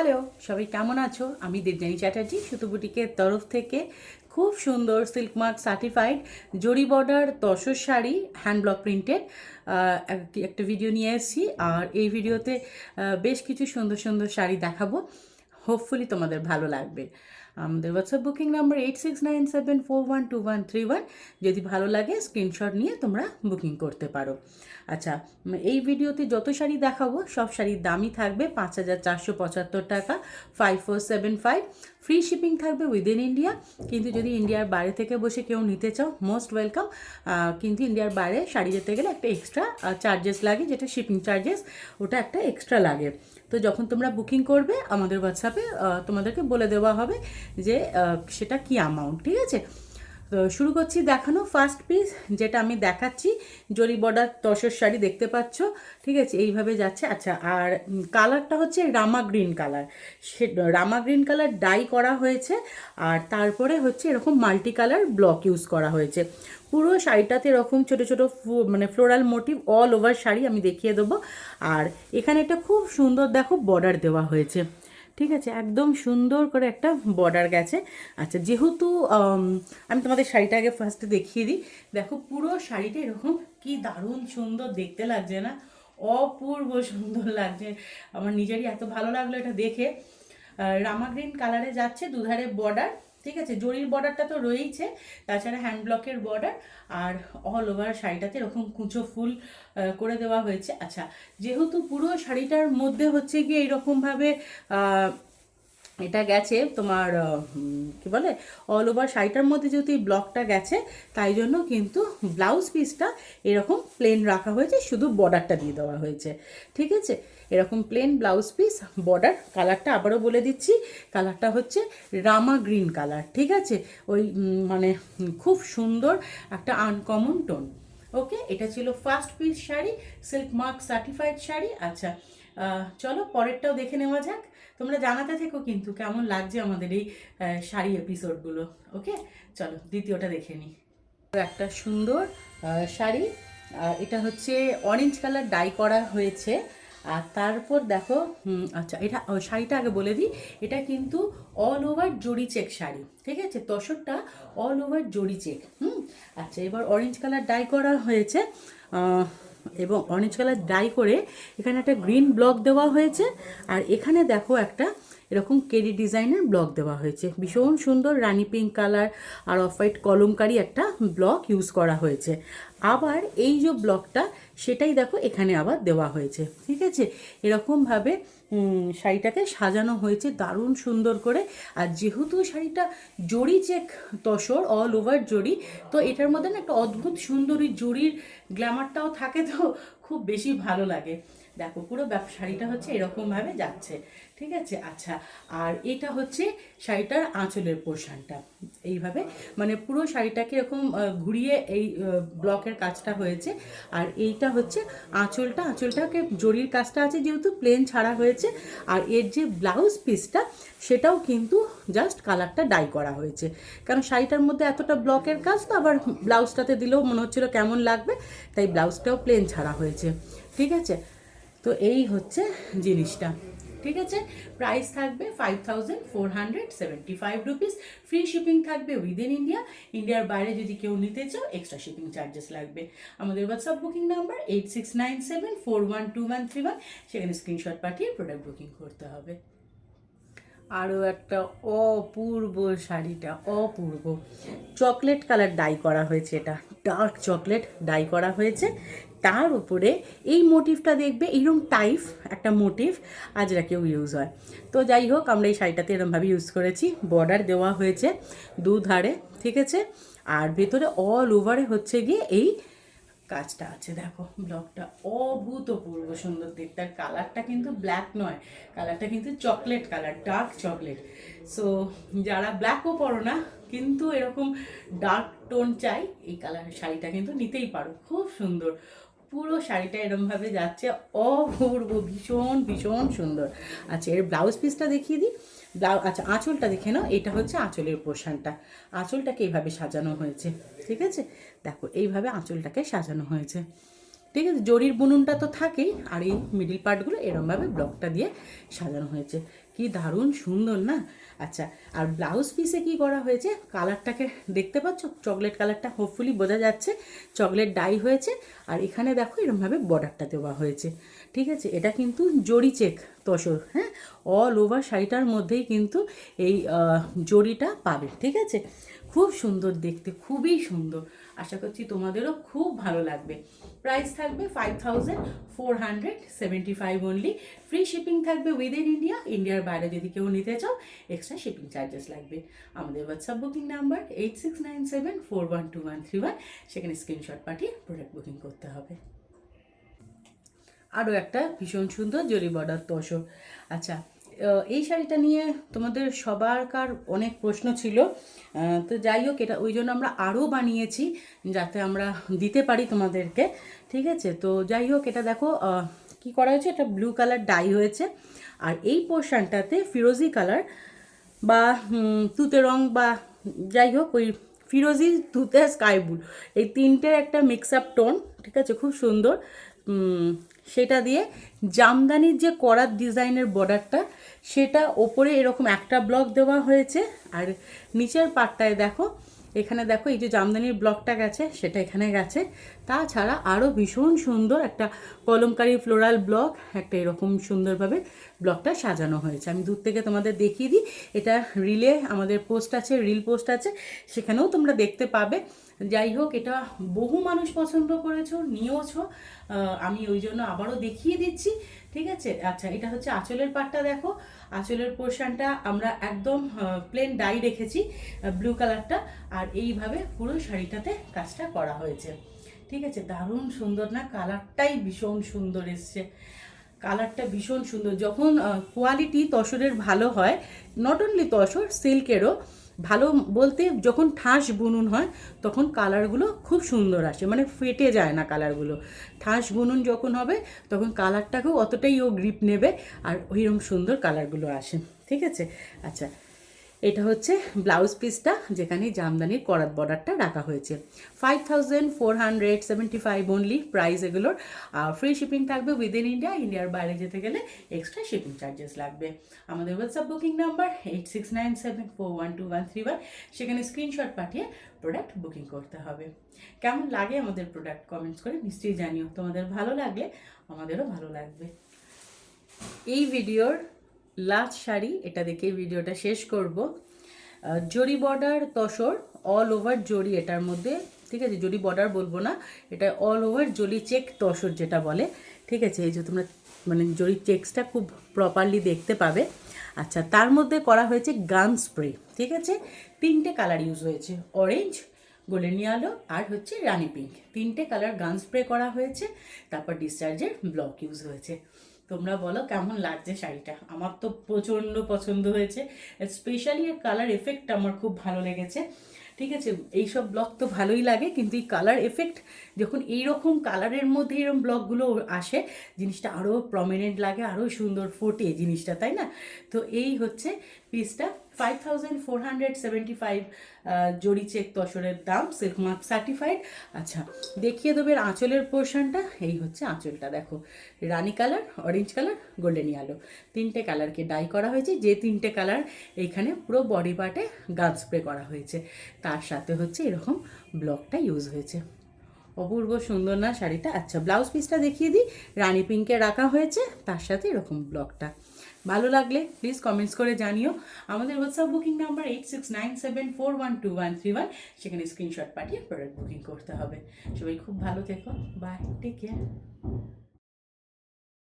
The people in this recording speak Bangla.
হ্যালো, সবাই কেমন আছো? আমি দেবযানী চ্যাটার্জি সুতো বুটিকের তরফ থেকে খুব সুন্দর সিল্ক মার্ক সার্টিফাইড জরি border tussar sari hand block printed একটা ভিডিও নিয়ে এসেছি। আর এই ভিডিওতে বেশ কিছু সুন্দর সুন্দর শাড়ি দেখাবো। হোপফুলি তোমাদের ভালো লাগবে। আমাদের হোয়াটসঅ্যাপ বুকিং নাম্বার 8697412131। যদি ভালো লাগে স্ক্রিনশট নিয়ে তোমরা বুকিং করতে পারো। আচ্ছা, এই ভিডিওতে যত শাড়ি দেখাবো সব শাড়ির দামই থাকবে 5475 টাকা, 5475। ফ্রি শিপিং থাকবে উইদিন ইন্ডিয়া। কিন্তু যদি ইন্ডিয়ার বাইরে থেকে বসে কেউ নিতে চাও, মোস্ট ওয়েলকাম। কিন্তু ইন্ডিয়ার বাইরে শাড়ি যেতে গেলে একটা এক্সট্রা চার্জেস লাগে, যেটা শিপিং চার্জেস, ওটা একটা এক্সট্রা লাগে। তো যখন তোমরা বুকিং করবে আমাদের হোয়াটসঅ্যাপে তোমাদেরকে বলে দেওয়া হবে যে সেটা কি অ্যামাউন্ট, ঠিক আছে? তো শুরু করছি দেখানো। ফার্স্ট পিস যেটা আমি দেখাচ্ছি, জরি বর্ডার তসর শাড়ি দেখতে পাচ্ছ, ঠিক আছে? এইভাবে যাচ্ছে। আচ্ছা, আর কালারটা হচ্ছে রামা গ্রিন কালার। সে রামা গ্রিন কালার ডাই করা হয়েছে, আর তারপরে হচ্ছে এরকম মাল্টি কালার ব্লক ইউজ করা হয়েছে। পুরো শাড়িটাতে এরকম ছোটো ছোটো মানে floral motif all over sari আমি দেখিয়ে দেবো। আর এখানে একটা খুব সুন্দর দেখো বর্ডার দেওয়া হয়েছে, ঠিক আছে? একদম সুন্দর করে একটা বর্ডার গেছে। আচ্ছা, যেহেতু আমি তোমাদের শাড়িটা আগে ফার্স্টে দেখিয়ে দিই। দেখো পুরো শাড়িটা এরকম কি দারুণ সুন্দর দেখতে লাগছে না? অপূর্ব সুন্দর লাগছে। আমার নিজেরই এত ভালো লাগলো এটা দেখে। রামা গ্রিন কালারে যাচ্ছে, দুধারে বর্ডার, ঠিক আছে? জরির বর্ডারটা তো রয়েইছে, তাছাড়া হ্যান্ড ব্লকের বর্ডার, আর অল ওভার শাড়িটাতে এরকম কুঁচো ফুল করে দেওয়া হয়েছে। আচ্ছা, যেহেতু পুরো শাড়িটার মধ্যে হচ্ছে গিয়ে এইরকমভাবে এটা গেছে তোমার কি বলে, অল ওভার শাড়িটার মধ্যে যেহেতু এই ব্লকটা গেছে, তাই জন্য কিন্তু ব্লাউজ পিসটা এরকম প্লেন রাখা হয়েছে, শুধু বর্ডারটা দিয়ে দেওয়া হয়েছে, ঠিক আছে? এরকম প্লেন ব্লাউজ পিস, বর্ডার। কালারটা আবারও বলে দিচ্ছি, কালারটা হচ্ছে রামা গ্রিন কালার, ঠিক আছে? ওই মানে খুব সুন্দর একটা আনকমন টোন। ওকে, এটা ছিল first piece sari, silk mark certified sari. আচ্ছা, চলো পরেরটাও দেখে নেওয়া যাক। তোমরা জানাতে থেকো কিন্তু কেমন লাগছে আমাদের এই শাড়ি এপিসোডগুলো। ওকে, চলো দ্বিতীয়টা দেখে নিই। একটা সুন্দর শাড়ি, এটা হচ্ছে অরেঞ্জ কালার ডাই করা হয়েছে। আর তারপর দেখো, আচ্ছা, এটা শাড়িটা আগে বলে দিই, এটা কিন্তু অল ওভার জরি চেক শাড়ি, ঠিক আছে? তসরটা অল ওভার জরি চেক। আচ্ছা, এবার অরেঞ্জ কালার ডাই করা হয়েছে, এবং অরেঞ্জ কালার ডাই করে এখানে একটা গ্রিন ব্লক দেওয়া হয়েছে। আর এখানে দেখো একটা এরকম কেডি ডিজাইনের ব্লক দেওয়া হয়েছে, ভীষণ সুন্দর রানি পিঙ্ক কালার আর অফ হোয়াইট কলমকারি একটা ব্লক ইউজ করা হয়েছে। আবার এই যে ব্লকটা, সেটাই দেখো এখানে আবার দেওয়া হয়েছে, ঠিক আছে? এরকমভাবে শাড়িটাকে সাজানো হয়েছে দারুণ সুন্দর করে। আর যেহেতু শাড়িটা জরি চেক তসর অল ওভার জরি, তো এটার মধ্যে না একটা অদ্ভুত সুন্দরী জরির গ্ল্যামারটাও থাকে, তো খুব বেশি ভালো লাগে। দেখো পুরো শাড়িটা হচ্ছে এরকমভাবে যাচ্ছে, ঠিক আছে? আচ্ছা, আর এটা হচ্ছে শাড়িটার আঁচলের পোর্শনটা, এইভাবে মানে পুরো শাড়িটাকে এরকম ঘুরিয়ে এই ব্লকের কাজটা হয়েছে। আর এইটা হচ্ছে আঁচলটা, আঁচলটাকে জরির কাজটা আছে যেহেতু প্লেন ছাড়া হয়েছে। আর এর যে ব্লাউজ পিসটা, সেটাও কিন্তু জাস্ট কালারটা ডাই করা হয়েছে, কারণ শাড়িটার মধ্যে এতটা ব্লকের কাজ, তো আবার ব্লাউজটাতে দিলেও মনে হচ্ছিল কেমন লাগবে, তাই ব্লাউজটাও প্লেন ছাড়া হয়েছে, ঠিক আছে? তো এই হচ্ছে জিনিসটা, ঠিক আছে? প্রাইস থাকবে 5475 রুপিস। ফ্রি শিপিং থাকবে উইদিন ইন্ডিয়া। ইন্ডিয়ার বাইরে যদি কেউ নিতে চাও এক্সট্রা শিপিং চার্জেস লাগবে। আমাদের হোয়াটসঅ্যাপ বুকিং নাম্বার 8697412131, সেখানে স্ক্রিনশট পাঠিয়ে প্রোডাক্ট বুকিং করতে হবে। আরও একটা অপূর্ব শাড়িটা, অপূর্ব চকলেট কালার ডাই করা হয়েছে, এটা ডার্ক চকলেট ডাই করা হয়েছে। তার উপরে এই মোটিভটা দেখবে, এইরকম টাইপ একটা মোটিভ আজরাকেও ইউজ হয়। তো যাই হোক, আমরা এই শাড়িটাতে এরকমভাবে ইউজ করেছি। বর্ডার দেওয়া হয়েছে দুধারে, ঠিক আছে? আর ভেতরে অল ওভারে হচ্ছে গিয়ে এই কাজটা আছে। দেখো ব্লকটা অভূতপূর্ব সুন্দর দেখতে। আর কালারটা কিন্তু ব্ল্যাক নয়, কালারটা কিন্তু chocolate colour, dark chocolate. So যারা ব্ল্যাকও পরো না কিন্তু এরকম ডার্ক টোন চাই, এই কালারের শাড়িটা কিন্তু নিতেই পারো, খুব সুন্দর। পুরো শাড়িটা এরমভাবে যাচ্ছে, অপূর্ব, ভীষণ ভীষণ সুন্দর। আচ্ছা, এর ব্লাউজ পিসটা দেখিয়ে দিই। আচ্ছা, আঁচলটা দেখে নাও, এটা হচ্ছে আঁচলের পোর্শনটা। আঁচলটাকে এইভাবে সাজানো হয়েছে, ঠিক আছে? দেখো এইভাবে আঁচলটাকে সাজানো হয়েছে, ঠিক আছে, জরির বুনুনটা তো থাকেই, আর এই মিডিল পার্টগুলো এরমভাবে ব্লকটা দিয়ে সাজানো হয়েছে। কি দারুণ সুন্দর না। আচ্ছা, আর ব্লাউজ পিসে কি করা হয়েছে, কালারটাকে দেখতে পাচ্ছ, চকলেট কালারটা হোপফুলি বোঝা যাচ্ছে, চকলেট ডাই হয়েছে। আর এখানে দেখো এরমভাবে বর্ডারটা দেওয়া হয়েছে। ঠিক আছে, এটা কিন্তু জরি চেক তসর, হ্যাঁ, অল ওভার শাড়িটার মধ্যেই কিন্তু এই জরিটা পাবে। ঠিক আছে, খুব সুন্দর দেখতে, খুবই সুন্দর। আশা করছি তোমাদেরও খুব ভালো লাগবে। প্রাইস থাকবে 5475 অনলি। ফ্রি শিপিং থাকবে উইদিন ইন্ডিয়া। ইন্ডিয়ার বাইরে যদি কেউ নিতে চাও এক্সট্রা শিপিং চার্জেস লাগবে। আমাদের হোয়াটসঅ্যাপ বুকিং নাম্বার 8697412131, সেখানে স্ক্রিনশট পাঠিয়ে প্রোডাক্ট বুকিং করতে হবে। আরও একটা ভীষণ সুন্দর জরি বর্ডার তসর। আচ্ছা, এই শাড়িটা নিয়ে তোমাদের সবারকার অনেক প্রশ্ন ছিল, তো যাই হোক, এটা ওই জন্য আমরা আরও বানিয়েছি যাতে আমরা দিতে পারি তোমাদেরকে। ঠিক আছে, তো যাই হোক, এটা দেখো কি করা হয়েছে, এটা ব্লু কালার ডাই হয়েছে, আর এই পোর্শনটাতে ফিরোজি কালার বা তুতে রং বা যাই হোক ওই ফিরোজি, তুতে, স্কাই ব্লু, এই তিনটের একটা মিক্স আপ টোন। ঠিক আছে, খুব সুন্দর। সেটা দিয়ে জামদানির যে করার ডিজাইনের বর্ডারটা, সেটা ওপরে এরকম একটা ব্লক দেওয়া হয়েছে, আর নিচের পাটটায় দেখো, এখানে দেখো এই যে জামদানির ব্লকটা গেছে সেটা এখানে গেছে। তাছাড়া আরও ভীষণ সুন্দর একটা কলমকারি ফ্লোরাল ব্লক, একটা এরকম সুন্দরভাবে ব্লকটা সাজানো হয়েছে। আমি দূর থেকে তোমাদের দেখিয়ে দিই, এটা রিলে আমাদের পোস্ট আছে, রিল পোস্ট আছে, সেখানেও তোমরা দেখতে পাবে। যাই হোক, এটা বহু মানুষ পছন্দ করেছো, নিয়েওছো, আমি ওই জন্য আবারও দেখিয়ে দিচ্ছি। ঠিক আছে, আচ্ছা, এটা হচ্ছে আঁচলের পাটটা। দেখো আঁচলের পোর্শনটা আমরা একদম প্লেন ডাই রেখেছি, ব্লু কালারটা, আর এইভাবে পুরো শাড়িটাতে কাজটা করা হয়েছে। ঠিক আছে, দারুণ সুন্দর না, কালারটাই ভীষণ সুন্দর এসছে, কালারটা ভীষণ সুন্দর। যখন কোয়ালিটি তসরের ভালো হয়, নট অনলি তসর, সিল্কেরও ভালো বলতে যখন ঠাস বুনুন হয় তখন কালারগুলো খুব সুন্দর আসে, মানে ফেটে যায় না কালারগুলো। ঠাস বুনুন যখন হবে তখন কালারটাকেও অতটাই ও গ্রিপ নেবে, আর ওইরকম সুন্দর কালারগুলো আসে। ঠিক আছে, আচ্ছা, এটা হচ্ছে ব্লাউজ পিসটা, যেখানে জামদানির করাত বর্ডারটা রাখা হয়েছে। 5475 অনলি প্রাইস এগুলোর। আর ফ্রি শিপিং থাকবে উইদিন ইন্ডিয়া। ইন্ডিয়ার বাইরে যেতে গেলে এক্সট্রা শিপিং চার্জেস লাগবে। আমাদের হোয়াটসঅ্যাপ বুকিং নাম্বার 8697412131, সেখানে স্ক্রিনশট পাঠিয়ে প্রোডাক্ট বুকিং করতে হবে। কেমন লাগে আমাদের প্রোডাক্ট কমেন্টস করে নিশ্চয়ই জানিও। তোমাদের ভালো লাগলে আমাদেরও ভালো লাগবে। এই ভিডিওর লাস্ট শাড়ি, এটা দেখে ভিডিওটা শেষ করব। জরি বর্ডার তসর, অল ওভার জরি এটার মধ্যে। ঠিক আছে, জরি বর্ডার বলবো না, এটা অল ওভার জরি চেক তসর যেটা বলে। ঠিক আছে, এই যে তোমরা মানে জরি চেকসটা খুব প্রপারলি দেখতে পাবে। আচ্ছা, তার মধ্যে করা হয়েছে গান স্প্রে। ঠিক আছে, তিনটে কালার ইউজ হয়েছে, অরেঞ্জ, গোল্ডেন ইয়েলো আর হচ্ছে রানি পিঙ্ক, তিনটে কালার গান স্প্রে করা হয়েছে। তারপর ডিসচার্জের ব্লক ইউজ হয়েছে। তোমরা বলো কেমন লাগছে শাড়িটা? আমার তো প্রচণ্ড পছন্দ হয়েছে, স্পেশালি এর কালার এফেক্ট আমার খুব ভালো লেগেছে। ঠিক আছে, এইসব ব্লক তো ভালোই লাগে, কিন্তু এই কালার এফেক্ট যখন এইরকম কালারের মধ্যে এরকম ব্লকগুলো আসে, জিনিসটা আরও প্রমিনেন্ট লাগে, আরও সুন্দর ফোটে জিনিসটা, তাই না? তো এই হচ্ছে পিসটা। 5475 জরি চেক তসরের দাম, সিল্ক মার্ক সার্টিফাইড। আচ্ছা, দেখিয়ে দেবে আঁচলের পোর্শনটা। এই হচ্ছে আঁচলটা, দেখো রানি colour, orange colour, golden yellow, তিনটে কালারকে ডাই করা হয়েছে। যে তিনটে কালার এইখানে পুরো বডি পার্টে গান স্প্রে করা হয়েছে, তার সাথে হচ্ছে এরকম ব্লকটা ইউজ হয়েছে। অপূর্ব সুন্দর না শাড়িটা? আচ্ছা, ব্লাউজ পিসটা দেখিয়ে দিই, রানি পিঙ্কে রাখা হয়েছে, তার সাথে এরকম ব্লকটা। ভালো লাগলে প্লিজ কমেন্টস করে জানিও। আমাদের হোয়াটসঅ্যাপ বুকিং নাম্বার 8697412131, সেখানে স্ক্রিনশট পাঠিয়ে প্রোডাক্ট বুকিং করতে হবে। সবাই খুব ভালো থেকো, বাই, টেক কেয়ার।